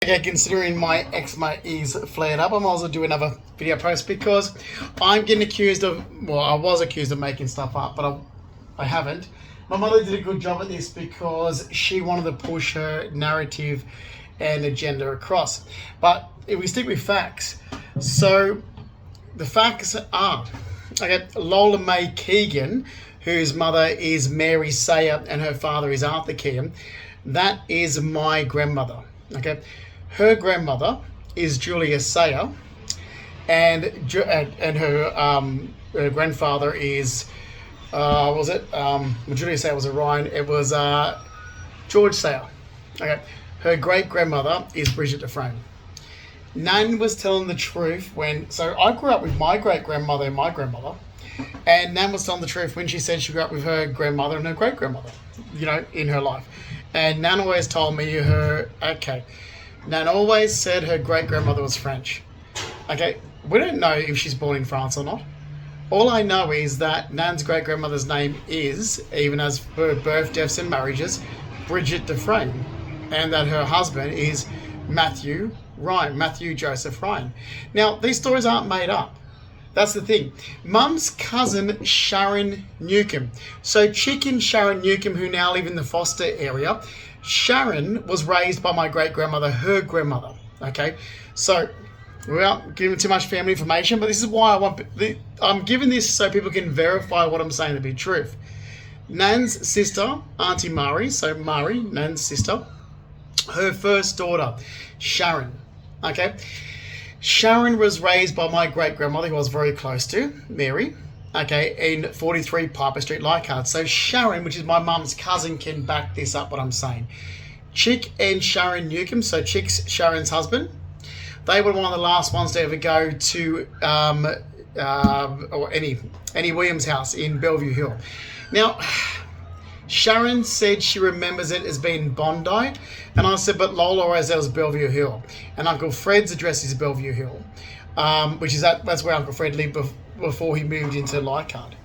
Okay, considering my eczema is flared up, I might as well do another video post because I'm getting accused of, well, I was accused of making stuff up, but I haven't. My mother did a good job at this because she wanted to push her narrative and agenda across. But if we stick with facts, so the facts are, okay, Lola Mae Keegan, whose mother is Mary Sayer and her father is Arthur Keegan, that is my grandmother. Okay, her grandmother is Julia Sayer, and her grandfather is Julia Sayer was Orion. It was George Sayer. Okay, her great grandmother is Bridget Dufresne. Nan was telling the truth so I grew up with my great grandmother and my grandmother, and Nan was telling the truth when she said she grew up with her grandmother and her great grandmother, in her life. And Nan always told me Nan always said her great grandmother was French. Okay, we don't know if she's born in France or not. All I know is that Nan's great grandmother's name is, even as her birth, deaths, and marriages, Bridget Dufresne, and that her husband is Matthew Joseph Ryan. Now, these stories aren't made up. That's the thing. Mum's cousin, Sharon Newcomb. So Chick and Sharon Newcomb, who now live in the Foster area, Sharon was raised by my great-grandmother, her grandmother. Okay? So, without giving too much family information, but this is why I'm giving this so people can verify what I'm saying to be truth. Nan's sister, Auntie Mari, so Mari, Nan's sister, her first daughter, Sharon. Okay? Sharon was raised by my great-grandmother, who I was very close to, Mary, okay, in 43 Piper Street, Leichhardt. So Sharon, which is my mum's cousin, can back this up, what I'm saying. Chick and Sharon Newcomb, so Chick's Sharon's husband, they were one of the last ones to ever go to Annie Williams' house in Bellevue Hill. Now, Sharon said she remembers it as being Bondi, and I said, but Lola always said it was Bellevue Hill, and Uncle Fred's address is Bellevue Hill, which is that's where Uncle Fred lived before he moved into Leichhardt.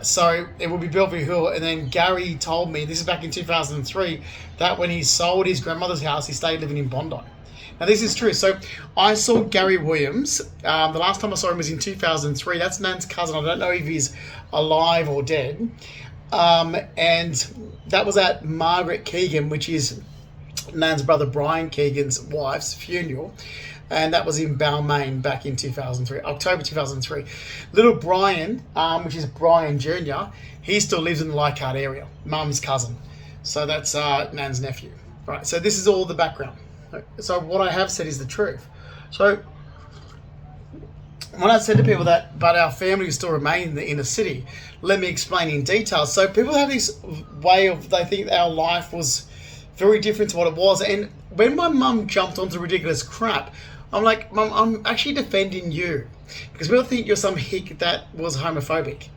So it would be Bellevue Hill, and then Gary told me, this is back in 2003, that when he sold his grandmother's house, he stayed living in Bondi. Now, this is true. So I saw Gary Williams. The last time I saw him was in 2003. That's Nan's cousin. I don't know if he's alive or dead. And that was at Margaret Keegan, which is Nan's brother Brian Keegan's wife's funeral. And that was in Balmain back in 2003, October 2003. Little Brian, which is Brian Jr., he still lives in the Leichhardt area, Mum's cousin. So that's Nan's nephew. Right, so this is all the background. So what I have said is the truth. So when I said to people that, but our family still remain in the inner city, let me explain in detail. So people have this way of, they think our life was very different to what it was. And when my mum jumped onto ridiculous crap, I'm like, Mum, I'm actually defending you. Because people think you're some hick that was homophobic.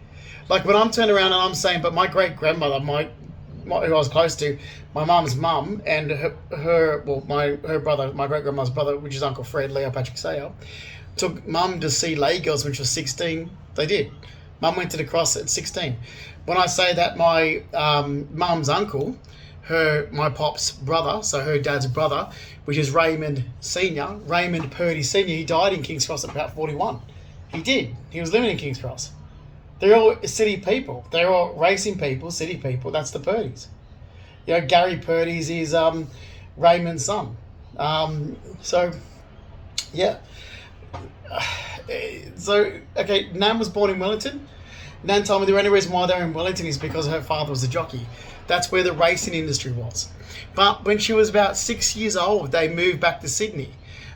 Like when I'm turning around and I'm saying, but my great-grandmother, who I was close to, my mum's mum, and her brother, my great-grandma's brother, which is Uncle Fred, Leo Patrick Sayer, took Mum to see Lay Girls when she was 16. They did. Mum went to the cross at 16. When I say that my mum's uncle, my pop's brother, so her dad's brother, which is Raymond Senior, Raymond Purdy Senior, he died in King's Cross at about 41. He did. He was living in King's Cross. They're all city people. They're all racing people, city people. That's the Purdys. Gary Purdy's is Raymond's son. So, yeah. Okay, Nan was born in Wellington. Nan told me the only reason why they're in Wellington is because her father was a jockey. That's where the racing industry was. But when she was about 6 years old, they moved back to Sydney.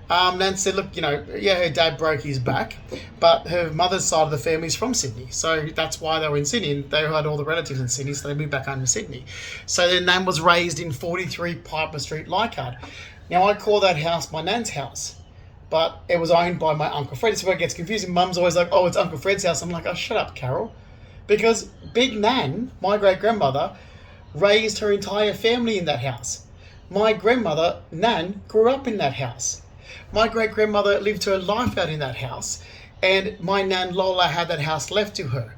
Nan said, look, her dad broke his back, but her mother's side of the family is from Sydney. So that's why they were in Sydney. They had all the relatives in Sydney, so they moved back home to Sydney. So then Nan was raised in 43 Piper Street, Leichhardt. Now, I call that house my Nan's house, but it was owned by my Uncle Fred. It's where it gets confusing. Mum's always like, oh, it's Uncle Fred's house. I'm like, oh, shut up, Carol. Because Big Nan, my great-grandmother, raised her entire family in that house. My grandmother, Nan, grew up in that house. My great-grandmother lived her life out in that house, and my Nan Lola had that house left to her.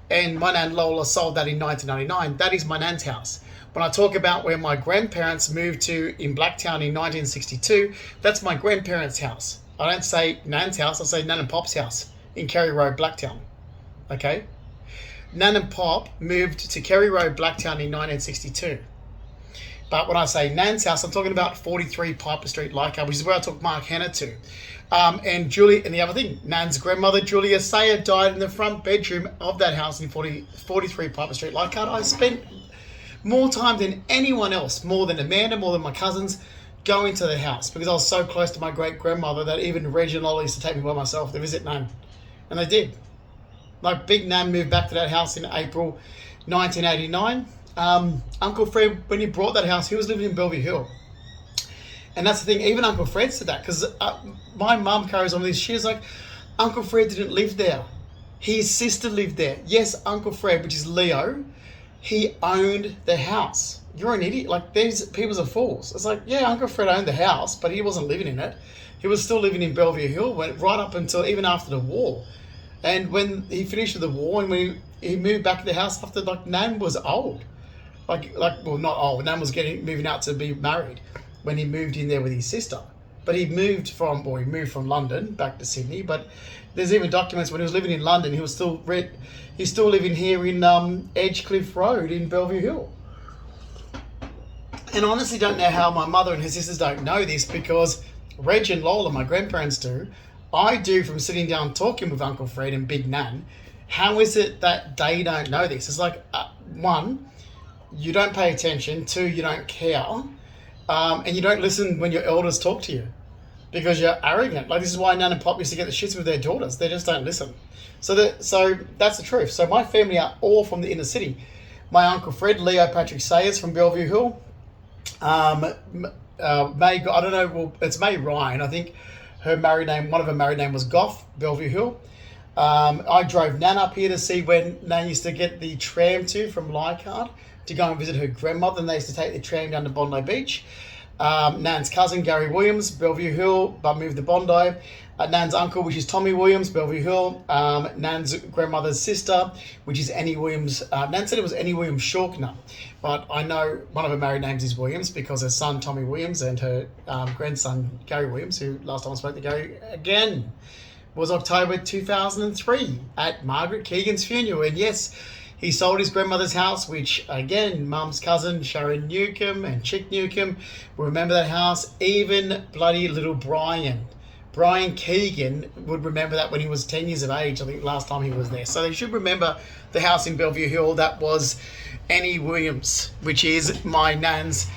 And my Nan Lola sold that in 1999. That is my Nan's house. When I talk about where my grandparents moved to in Blacktown in 1962, that's my grandparents' house. I don't say Nan's house, I say Nan and Pop's house in Kerry Road, Blacktown. Okay? Nan and Pop moved to Kerry Road, Blacktown in 1962. But when I say Nan's house, I'm talking about 43 Piper Street, Leichhardt, which is where I took Mark Hanna to. And the other thing, Nan's grandmother, Julia Sayer, died in the front bedroom of that house in 43 Piper Street, Leichhardt. I spent more time than anyone else, more than Amanda, more than my cousins, going to the house because I was so close to my great-grandmother that even Reg and Ollie used to take me by myself to visit Nan. And they did. Like, Big Nan moved back to that house in April 1989. Uncle Fred, when he brought that house, he was living in Bellevue Hill. And that's the thing, even Uncle Fred said that, because my mum carries on with this. She was like, Uncle Fred didn't live there. His sister lived there. Yes, Uncle Fred, which is Leo, he owned the house. You're an idiot. Like, these people are fools. It's like, yeah, Uncle Fred owned the house, but he wasn't living in it. He was still living in Bellevue Hill right up until even after the war. And when he finished with the war and when he moved back to the house after, like, Nan was old. Well, not old. Nan was moving out to be married when he moved in there with his sister. But he moved from London back to Sydney. But there's even documents when he was living in London, he's still living here in Edgecliff Road in Bellevue Hill. And I honestly don't know how my mother and her sisters don't know this, because Reg and Lola, my grandparents, do. I do from sitting down talking with Uncle Fred and Big Nan. How is it that they don't know this? It's like, one, you don't pay attention. Two, you don't care. And you don't listen when your elders talk to you because you're arrogant. Like, this is why Nan and Pop used to get the shits with their daughters. They just don't listen. So that's the truth. So my family are all from the inner city. My Uncle Fred, Leo Patrick Sayers from Bellevue Hill. I don't know, well, it's May Ryan. I think one of her married name was Goff, Bellevue Hill. I drove Nan up here to see when Nan used to get the tram from Leichhardt to go and visit her grandmother, and they used to take the tram down to Bondi Beach. Nan's cousin, Gary Williams, Bellevue Hill, but moved to Bondi. Nan's uncle, which is Tommy Williams, Bellevue Hill. Nan's grandmother's sister, which is Annie Williams. Nan said it was Annie Williams Shawkner, but I know one of her married names is Williams because her son, Tommy Williams, and her grandson, Gary Williams, who last time I spoke to Gary again, was October 2003 at Margaret Keegan's funeral. And yes, he sold his grandmother's house, which, again, Mum's cousin, Sharon Newcomb and Chick Newcomb, will remember that house. Even bloody little Brian Keegan would remember that when he was 10 years of age, I think last time he was there. So they should remember the house in Bellevue Hill. That was Annie Williams, which is my Nan's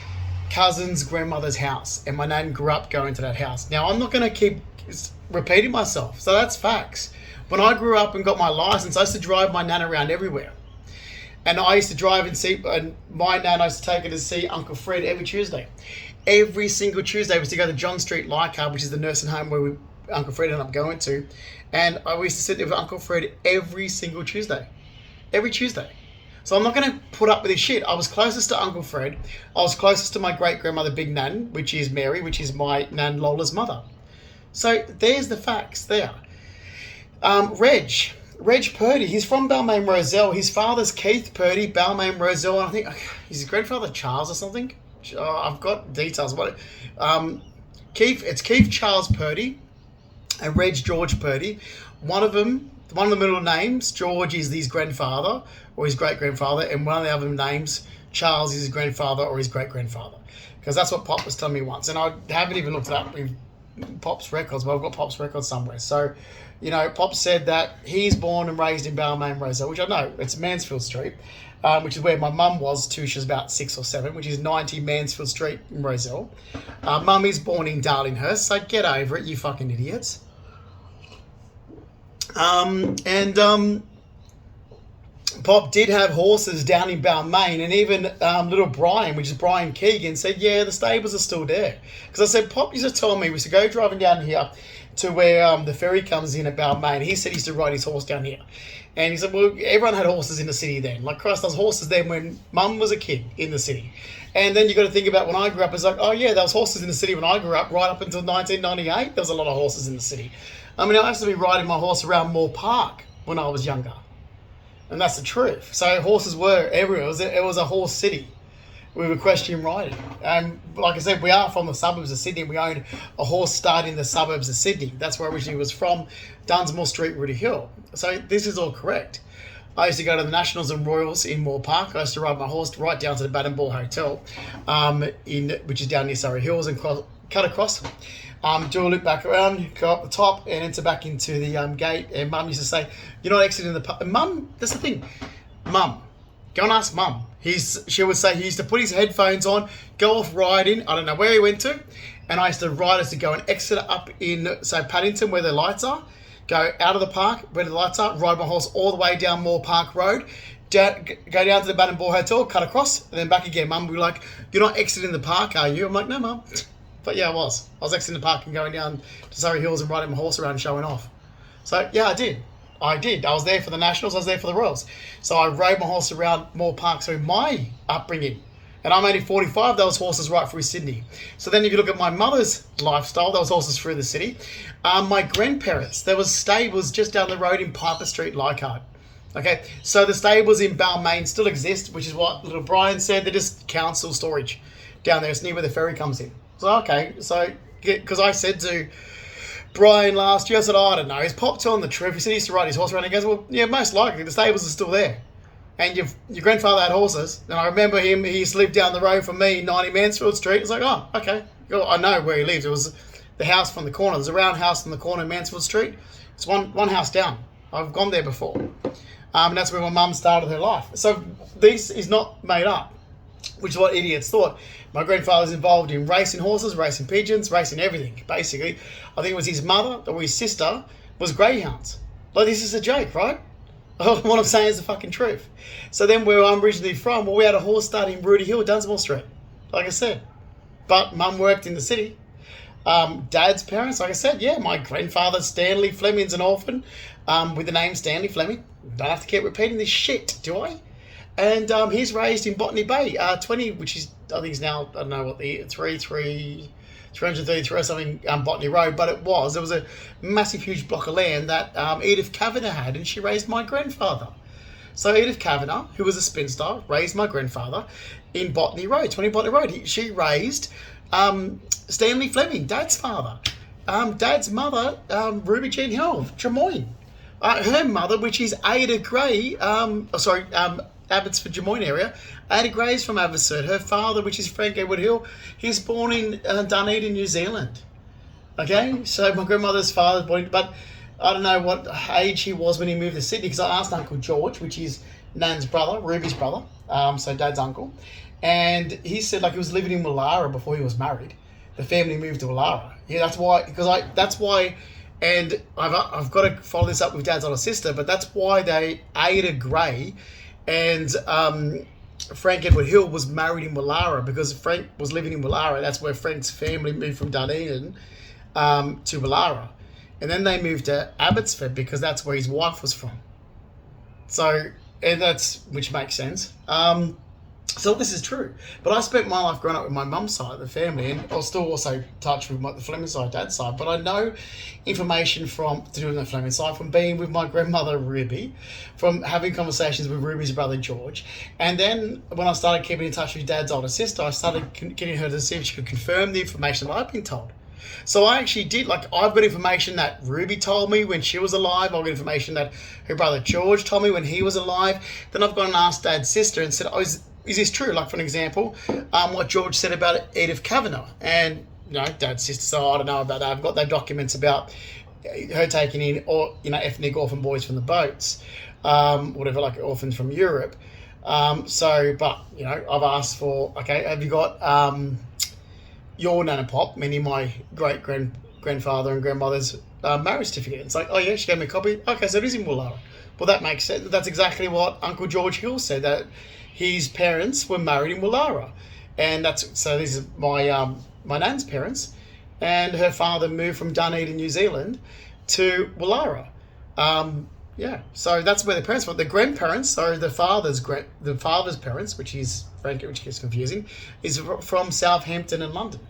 cousin's grandmother's house. And my Nan grew up going to that house. Now, I'm not going to keep repeating myself. So that's facts. When I grew up and got my license, I used to drive my Nan around everywhere. And I used to drive and my Nan, I used to take her to see Uncle Fred every Tuesday. Every single Tuesday was to go to John Street, Leichhardt, which is the nursing home where Uncle Fred ended up going to. And I used to sit there with Uncle Fred every single Tuesday. Every Tuesday. So I'm not going to put up with this shit. I was closest to Uncle Fred. I was closest to my great-grandmother, Big Nan, which is Mary, which is my Nan Lola's mother. So there's the facts there. Reg Purdy, he's from Balmain Roselle. His father's Keith Purdy, Balmain Roselle, and I think his grandfather Charles or something. I've got details about it. It's Keith Charles Purdy and Reg George Purdy. One of the middle names, George, is his grandfather or his great-grandfather, and one of the other names, Charles, is his grandfather or his great-grandfather. Because that's what Pop was telling me once. And I haven't even looked it up with Pop's records, but I've got Pop's records somewhere. So, Pop said that he's born and raised in Balmain Roselle, which I know, it's Mansfield Street, which is where my mum was too. She was about 6 or 7, which is 90 Mansfield Street in Roselle. Mum is born in Darlinghurst, so get over it, you fucking idiots. Pop did have horses down in Balmain, and even little Brian, which is Brian Keegan, said, yeah, the stables are still there. Because I said, Pop used to tell me, we used to go driving down here to where the ferry comes in at Balmain. He said he used to ride his horse down here. And he said, well, everyone had horses in the city then. Like, Christ, there was horses then when Mum was a kid in the city. And then you got to think about when I grew up, it's like, oh yeah, there was horses in the city when I grew up, right up until 1998. There was a lot of horses in the city. I mean, I used to be riding my horse around Moore Park when I was younger. And that's the truth. So horses were everywhere. It was a horse city. with equestrian riding. And like I said, we are from the suburbs of Sydney. We owned a horse stud in the suburbs of Sydney. That's where originally was from, Dunsmore Street, Rooty Hill. So this is all correct. I used to go to the Nationals and Royals in Moore Park. I used to ride my horse right down to the Bat and Ball Hotel, which is down near Surrey Hills, and cut across, do a loop back around, go up the top, and enter back into the gate. And Mum used to say, "You're not exiting the park." Mum, that's the thing. Mum, go and ask Mum. She would say he used to put his headphones on, go off riding. I don't know where he went to, and I used to ride us to go and exit up in Paddington where the lights are. Go out of the park where the lights are, ride my horse all the way down Moore Park Road, go down to the Bat and Ball Hotel, cut across, and then back again. Mum would be like, "You're not exiting the park, are you?" I'm like, "No, Mum." But yeah, I was. I was exiting the park and going down to Surrey Hills and riding my horse around and showing off. So yeah, I did. I was there for the Nationals. I was there for the Royals. So I rode my horse around Moore Park through my upbringing. And I'm only 45, there was horses right through Sydney. So then if you look at my mother's lifestyle, there was horses through the city. My grandparents, there was stables just down the road in Piper Street, Leichhardt. Okay, so the stables in Balmain still exist, which is what little Brian said. They're just council storage down there. It's near where the ferry comes in. So, okay, so, because I said to Brian last year, I said, I don't know, he's popped on the truth. He said he used to ride his horse around, and he goes, well, yeah, most likely, the stables are still there. And your grandfather had horses, and I remember him, he used to live down the road from me, 90 Mansfield Street. It's like, oh, okay, I know where he lives. It was the house from the corner. There's a round house on the corner of Mansfield Street. It's one house down. I've gone there before. And that's where my mum started her life. So this is not made up, which is what idiots thought. My grandfather's involved in racing horses, racing pigeons, racing everything, basically. I think it was his mother or his sister was greyhounds. Like, this is a joke, right? What I'm saying is the fucking truth. So then where I'm originally from, well, we had a horse stud in Rooty Hill, Dunsmore Street, like I said. But Mum worked in the city. Dad's parents, like I said, yeah, my grandfather, Stanley Fleming's an orphan with the name Stanley Fleming. Don't have to keep repeating this shit, do I? And he's raised in Botany Bay, 20, which is, I think is now, I don't know what the 333 or something, Botany Road, but there was a massive, huge block of land that Edith Kavanagh had, and she raised my grandfather. So Edith Kavanagh, who was a spinster, raised my grandfather in Botany Road, 20 Botany Road. She raised Stanley Fleming, Dad's father. Dad's mother, Ruby Jean Hill of Drummoyne. Her mother, which is Ada Gray, Abbotsford, Drummoyne area. Ada Gray's from Abbotsford. Her father, which is Frank Edward Hill, he's born in Dunedin, New Zealand. Okay, so my grandmother's father's born, but I don't know what age he was when he moved to Sydney, because I asked Uncle George, which is Nan's brother, Ruby's brother, so Dad's uncle, and he said like he was living in Woollahra before he was married. The family moved to Woollahra. Yeah, that's why. And I've got to follow this up with Dad's older sister, but that's why Ada Gray and Frank Edward Hill was married in Woollahra, because Frank was living in Woollahra. That's where Frank's family moved from Dunedin to Woollahra. And then they moved to Abbotsford because that's where his wife was from. So, which makes sense. So this is true. But I spent my life growing up with my mum's side of the family, and I'll still also touch with the Fleming side, Dad's side. But I know information to do with the Fleming side from being with my grandmother Ruby, from having conversations with Ruby's brother George. And then when I started keeping in touch with Dad's older sister, I started getting her to see if she could confirm the information that I've been told. So I actually did, I've got information that Ruby told me when she was alive. I've got information that her brother George told me when he was alive. Then I've gone and asked Dad's sister and said, is this true? Like, for an example, what George said about Edith Kavanagh. And, Dad's sister said, I don't know about that. I've got their documents about her taking in, ethnic orphan boys from the boats, whatever, like orphans from Europe. But, I've asked for, okay, have you got your nan and pop, meaning my great-grandfather and grandmother's marriage certificate? It's like, oh yeah, she gave me a copy. Okay, so it is in Woollahra. Well, that makes sense. That's exactly what Uncle George Hill said, that his parents were married in Woollahra. And so this is my nan's parents, and her father moved from Dunedin, New Zealand to Woollahra. So that's where the parents were. The grandparents, so the father's parents, which gets confusing, is from Southampton and London.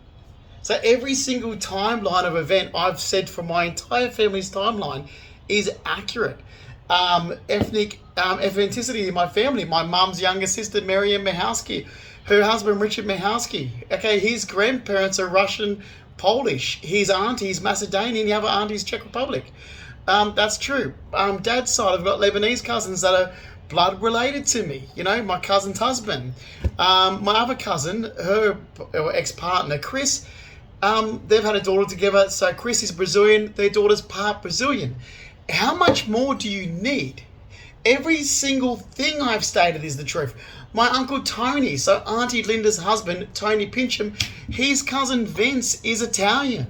So every single timeline of event I've said for my entire family's timeline is accurate. Ethnicity in my family, my mum's younger sister, Marianne Mahowski, Her husband, Richard Michalski. Okay, his grandparents are Russian, Polish. His auntie's Macedonian. The other auntie's Czech Republic. That's true. Dad's side, I've got Lebanese cousins that are blood related to me. You know, my cousin's husband. My other cousin, her ex-partner, Chris, they've had a daughter together. So Chris is Brazilian. Their daughter's part Brazilian. How much more do you need? Every single thing I've stated is the truth. My Uncle Tony, so Auntie Linda's husband, Tony Pincham, his cousin Vince is Italian.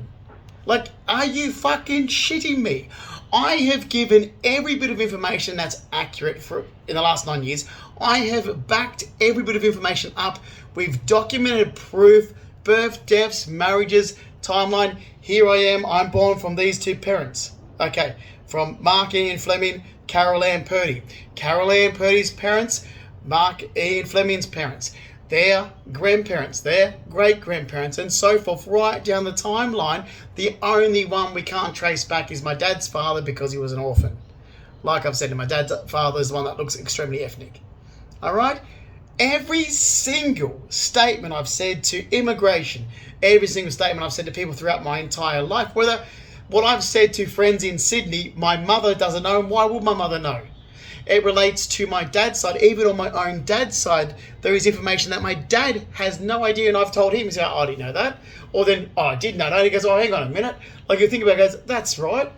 Like, are you fucking shitting me? I have given every bit of information that's accurate in the last 9 years. I have backed every bit of information up. We've documented proof, birth, deaths, marriages, timeline. Here I am. I'm born from these two parents. Okay, from Mark Ian Fleming, Carol Ann Purdy. Carol Ann Purdy's parents, Mark Ian Fleming's parents, their grandparents, their great-grandparents, and so forth, right down the timeline. The only one we can't trace back is my dad's father because he was an orphan. Like I've said, my dad's father is the one that looks extremely ethnic. All right? Every single statement I've said to immigration, every single statement I've said to people throughout my entire life, whether what I've said to friends in Sydney, my mother doesn't know, and why would my mother know? It relates to my dad's side. Even on my own dad's side, there is information that my dad has no idea, and I've told him. He's like, oh, I didn't know that. Or then, oh, I did know that. He goes, oh, hang on a minute. Like, you think about it, goes, that's right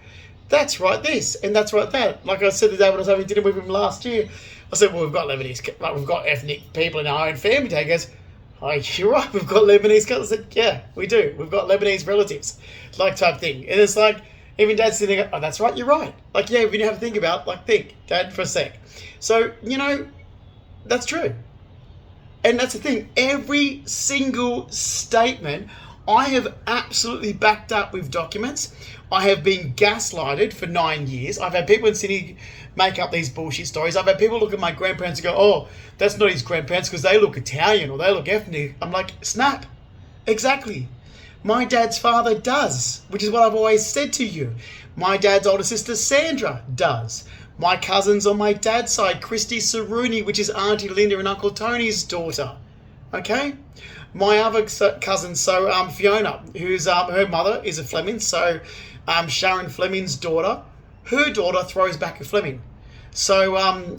this, and that's right that. Like I said the day when I was having dinner with him last year, I said, well, we've got Lebanese, like we've got ethnic people in our own family. He goes, oh, you're right, we've got Lebanese cousins. I said, yeah, we do. We've got Lebanese relatives, like type thing. And it's like, even Dad's sitting there, oh, that's right, you're right. Like, yeah, when you have to think about, like, think, Dad, for a sec. So, you know, that's true. And that's the thing. Every single statement I have absolutely backed up with documents. I have been gaslighted for 9 years. I've had people in Sydney make up these bullshit stories. I've had people look at my grandparents and go, oh, that's not his grandparents because they look Italian or they look ethnic. I'm like, snap. Exactly. My dad's father does, which is what I've always said to you. My dad's older sister, Sandra, does. My cousins on my dad's side, Christy Saruni, which is Auntie Linda and Uncle Tony's daughter. Okay? My other cousin, so Fiona, who's her mother is a Fleming, so Sharon Fleming's daughter, her daughter throws back a Fleming. So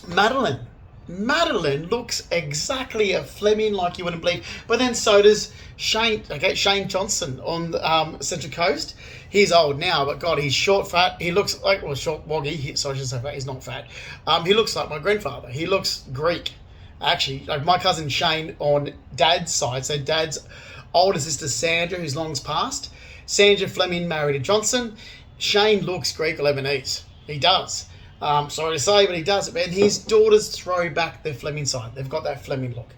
Madeline looks exactly a Fleming like you wouldn't believe. But then so does Shane Johnson on Central Coast. He's old now, but God, he's short, fat. He looks like, well, short, woggy. Sorry, I should say fat. He's not fat. He looks like my grandfather. He looks Greek. Actually, like my cousin Shane on Dad's side. So Dad's older sister Sandra, who's long's passed. Sandra Fleming married a Johnson. Shane looks Greek or Lebanese. He does. Sorry to say, but he does. And his daughters throw back their Fleming side. They've got that Fleming look.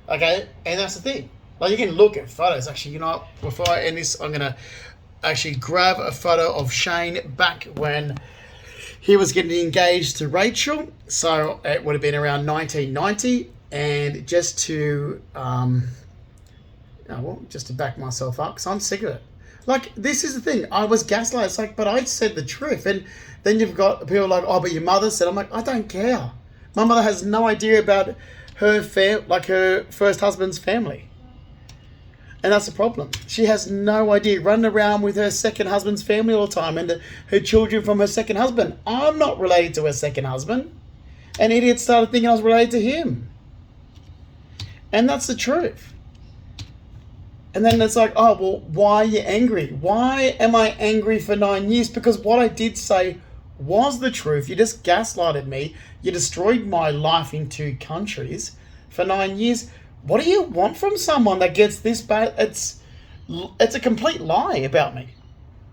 Okay? And that's the thing. Like, you can look at photos. Actually, you know what? Before I end this, I'm going to actually grab a photo of Shane back when he was getting engaged to Rachel. So it would have been around 1990. And just to, just to back myself up, because I'm sick of it. Like, this is the thing. I was gaslighted. It's like, but I said the truth. And then you've got people like, oh, but your mother said. I'm like, I don't care. My mother has no idea about her her first husband's family. And that's the problem. She has no idea. Running around with her second husband's family all the time and her children from her second husband. I'm not related to her second husband. And idiots started thinking I was related to him. And that's the truth. And then it's like, oh, well, why are you angry? Why am I angry for 9 years? Because what I did say was the truth. You just gaslighted me. You destroyed my life in 2 countries for 9 years. What do you want from someone that gets this bad? It's a complete lie about me.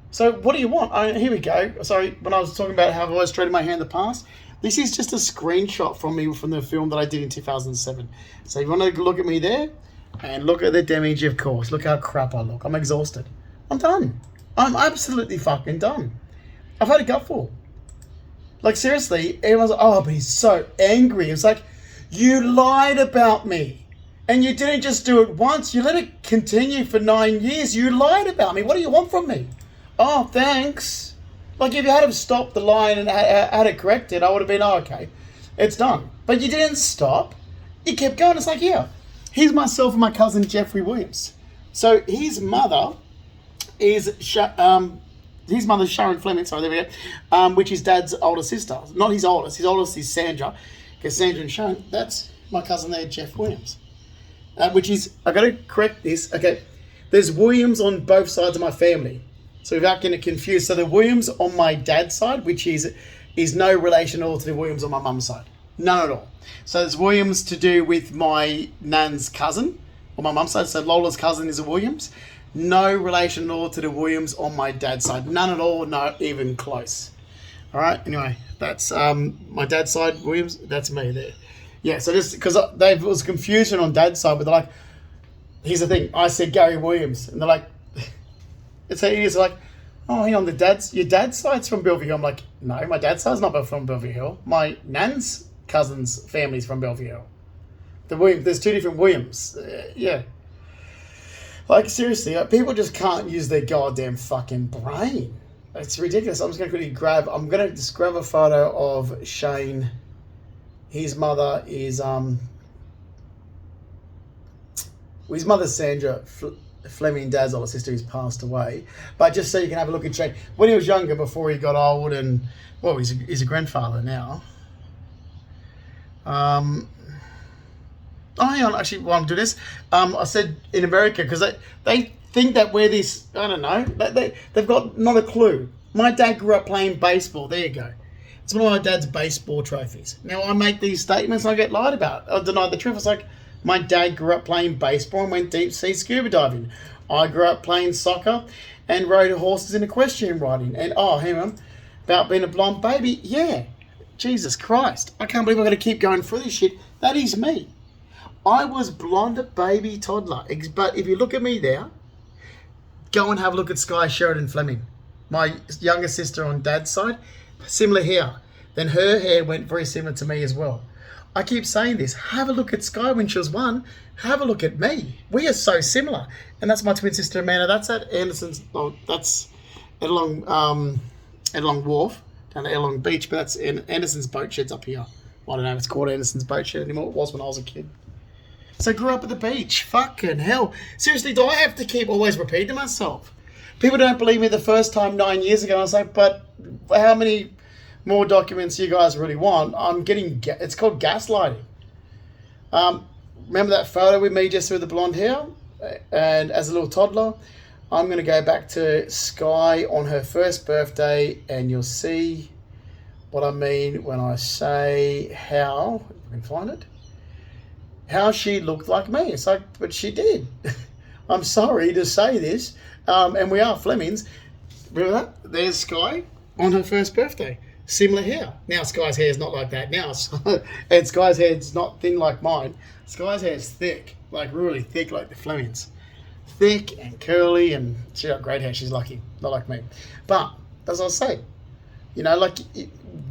So what do you want? Here we go. Sorry, when I was talking about how I've always straightened my hair in the past, this is just a screenshot from me from the film that I did in 2007. So you want to look at me there? And look at the damage, of course. Look how crap I look. I'm exhausted. I'm done. I'm absolutely fucking done. I've had a gutful. Like, seriously, everyone's like, oh, but he's so angry. It's like, you lied about me. And you didn't just do it once. You let it continue for 9 years. You lied about me. What do you want from me? Oh, thanks. Like, if you had stopped the lie and had it corrected, I would have been, oh, okay, it's done. But you didn't stop. You kept going. It's like, yeah. Here's myself and my cousin Jeffrey Williams. So his mother is his mother's Sharon Fleming. Sorry, there we go. Which is Dad's older sister. Not his oldest. His oldest is Sandra. Because Sandra and Sharon, that's my cousin there, Jeff Williams. Which is, I got to correct this. Okay, there's Williams on both sides of my family. So without getting confused, so the Williams on my dad's side, which is no relation at all to the Williams on my mum's side. None at all. So there's Williams to do with my nan's cousin on my mum's side. So Lola's cousin is a Williams. No relation at all to the Williams on my dad's side. None at all, not even close. All right, anyway, that's my dad's side, Williams, that's me there. Yeah, so just because there was confusion on dad's side, but they're like, here's the thing, I said Gary Williams, and they're like, it's like, oh, hang on, your dad's side's from Bellevue Hill. I'm like, no, my dad's side's not from Bellevue Hill. My nan's cousin's family's from Bellevue Hill. There's two different Williams. Yeah. Like, seriously, people just can't use their goddamn fucking brain. It's ridiculous. I'm just going to quickly grab a photo of Shane. His mother is, his mother's Sandra Fleming, Dad's older sister, who's passed away. But just so you can have a look at Shane. When he was younger, before he got old and, well, he's a grandfather now. Oh, hang on, actually, while I'm doing this, I said in America, because they think that we're this, I don't know, they've got not a clue. My dad grew up playing baseball. There you go. It's one of my dad's baseball trophies. Now, I make these statements and I get lied about. I deny the truth. It's like, my dad grew up playing baseball and went deep sea scuba diving. I grew up playing soccer and rode horses in equestrian riding. And, oh, hang on, about being a blonde baby, yeah. Jesus Christ. I can't believe I'm going to keep going through this shit. That is me. I was blonde baby toddler. But if you look at me there, go and have a look at Sky Sheridan Fleming. My younger sister on dad's side, similar hair. Then her hair went very similar to me as well. I keep saying this. Have a look at Sky when she was 1. Have a look at me. We are so similar. And that's my twin sister Amanda. That's at Anderson's. Oh, that's at along Wharf down at Long Beach. But that's in Anderson's boat sheds up here. I don't know if it's called Anderson's boat shed anymore. It was when I was a kid. So I grew up at the beach. Fucking hell. Seriously, do I have to keep always repeating to myself? People don't believe me the first time 9 years ago. I was like, but how many more documents you guys really want? It's called gaslighting. Remember that photo with me just with the blonde hair? And as a little toddler, I'm going to go back to Sky on her first birthday and you'll see what I mean when I say how, if I can find it, how she looked like me. It's like, but she did. I'm sorry to say this. And we are Flemings. Remember that? There's Sky on her first birthday. Similar hair. Now Sky's hair is not like that now. And Sky's hair is not thin like mine. Sky's hair is thick, like really thick like the Flemings. Thick and curly, and she got great hair. She's lucky, not like me. But as I say, you know, like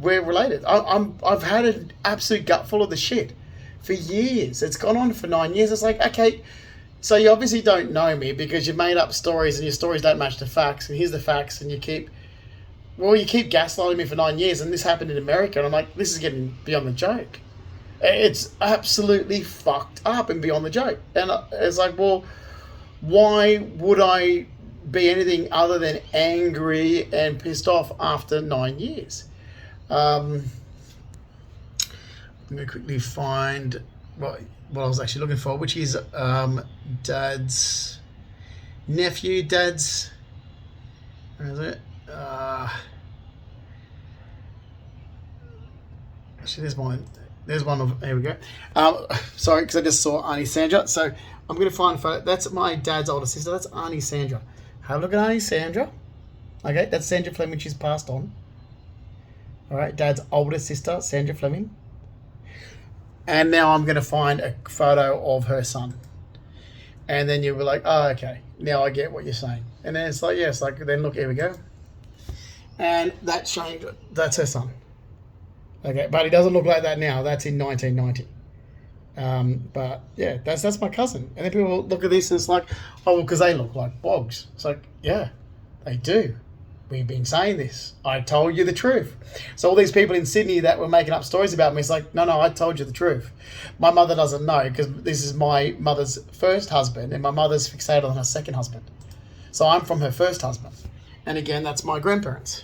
we're related. I've had an absolute gut full of the shit for years. It's gone on for 9 years. It's like, okay, so you obviously don't know me because you've made up stories and your stories don't match the facts. And here's the facts, and you keep gaslighting me for 9 years, and this happened in America, and I'm like, this is getting beyond the joke. It's absolutely fucked up and beyond the joke. And it's like, well, why would I be anything other than angry and pissed off after 9 years? I'm going to quickly find what I was actually looking for, which is Dad's nephew, where is it? Actually, there's one of, here we go. Sorry, because I just saw Auntie Sandra. So I'm going to find a photo. That's my dad's older sister. That's Auntie Sandra. Have a look at Auntie Sandra. Okay, that's Sandra Fleming. She's passed on. All right, Dad's older sister, Sandra Fleming. And now I'm going to find a photo of her son. And then you'll be like, oh, okay, now I get what you're saying. And then it's like, yes, like, then look, here we go. And that's Shane, that's her son. Okay, but he doesn't look like that now. That's in 1990. But yeah, that's my cousin. And then people look at this and it's like, oh, well, because they look like bogs. It's like, yeah, they do. we've been saying this. I told you the truth. So all these people in Sydney that were making up stories about me, it's like, no, I told you the truth. My mother doesn't know because this is my mother's first husband and my mother's fixated on her second husband. So I'm from her first husband. And again, that's my grandparents.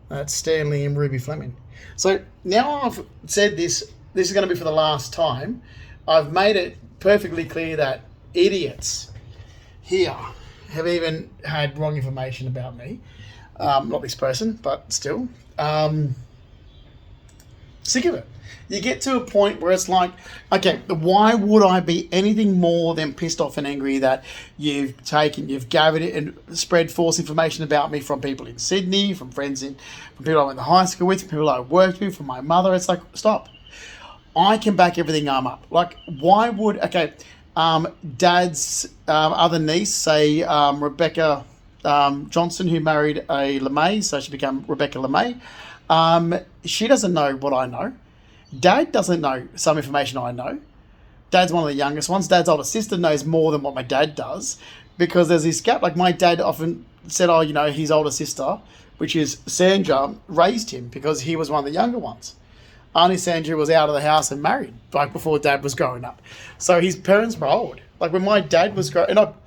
That's Stanley and Ruby Fleming. So now I've said this is going to be for the last time. I've made it perfectly clear that idiots here have even had wrong information about me. Not this person, but still. Sick of it. You get to a point where it's like, okay, why would I be anything more than pissed off and angry that you've gathered it and spread false information about me from people in Sydney, from friends from people I went to high school with, from people I worked with, from my mother. It's like, stop. I can back everything up. Like, why would, Dad's other niece, say Rebecca Johnson, who married a LeMay, so she became Rebecca LeMay. She doesn't know what I know. Dad doesn't know some information I know. Dad's one of the youngest ones. Dad's older sister knows more than what my dad does because there's this gap. Like my dad often said, his older sister, which is Sandra, raised him because he was one of the younger ones. Auntie Sandra was out of the house and married, like before Dad was growing up. So his parents were old. Like when my dad was growing up,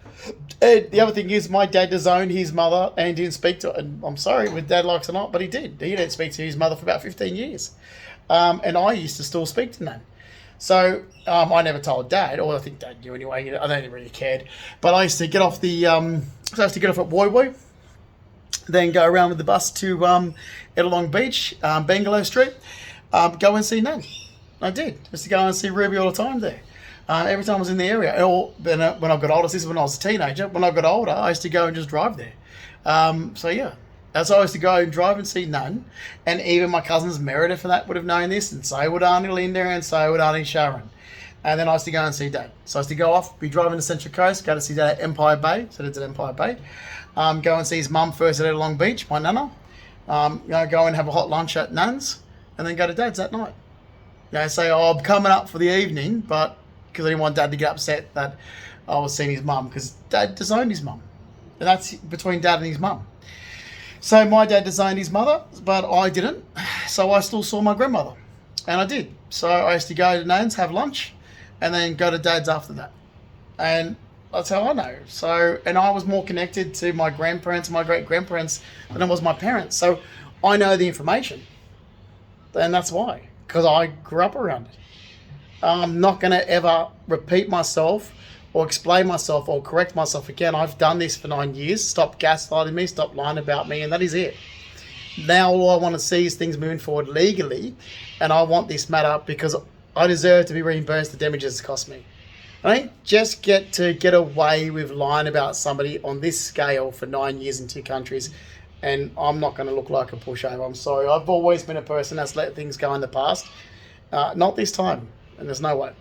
and the other thing is my dad disowned his mother and didn't speak to her. And I'm sorry whether Dad likes it or not, but he did. He didn't speak to his mother for about 15 years. And I used to still speak to Nan. So I never told Dad, or I think Dad knew anyway. I don't really cared. But I used to get off at Woy Woy, then go around with the bus to Ettalong Beach, Bangalow Street, go and see Nan. I did. Just to go and see Ruby all the time there. Every time I was in the area. Or when I got older, this is when I was a teenager. When I got older, I used to go and just drive there. So yeah. That's why I used to go and drive and see Nun. And even my cousins Meredith and that would have known this. And so would Auntie Linda and so would Auntie Sharon. And then I used to go and see Dad. So I used to go off, be driving to Central Coast, go to see Dad at Empire Bay. So that's at Empire Bay. Go and see his mum first at Long Beach, my nana. Go and have a hot lunch at Nun's. And then go to Dad's that night. Say, I'm coming up for the evening, but because I didn't want Dad to get upset that I was seeing his mum. Because Dad disowned his mum. And that's between Dad and his mum. So my dad disowned his mother, but I didn't. So I still saw my grandmother. And I did. So I used to go to Nan's, have lunch, and then go to Dad's after that. And that's how I know. So, and I was more connected to my grandparents, my great-grandparents, than I was my parents. So I know the information. And that's why. Because I grew up around it. I'm not going to ever repeat myself or explain myself or correct myself again. I've done this for 9 years. Stop gaslighting me, stop lying about me, and that is it. Now all I want to see is things moving forward legally, and I want this matter because I deserve to be reimbursed the damages it's cost me. I don't just get away with lying about somebody on this scale for 9 years in 2 countries, and I'm not going to look like a pushover. I'm sorry. I've always been a person that's let things go in the past. Not this time, and there's no way.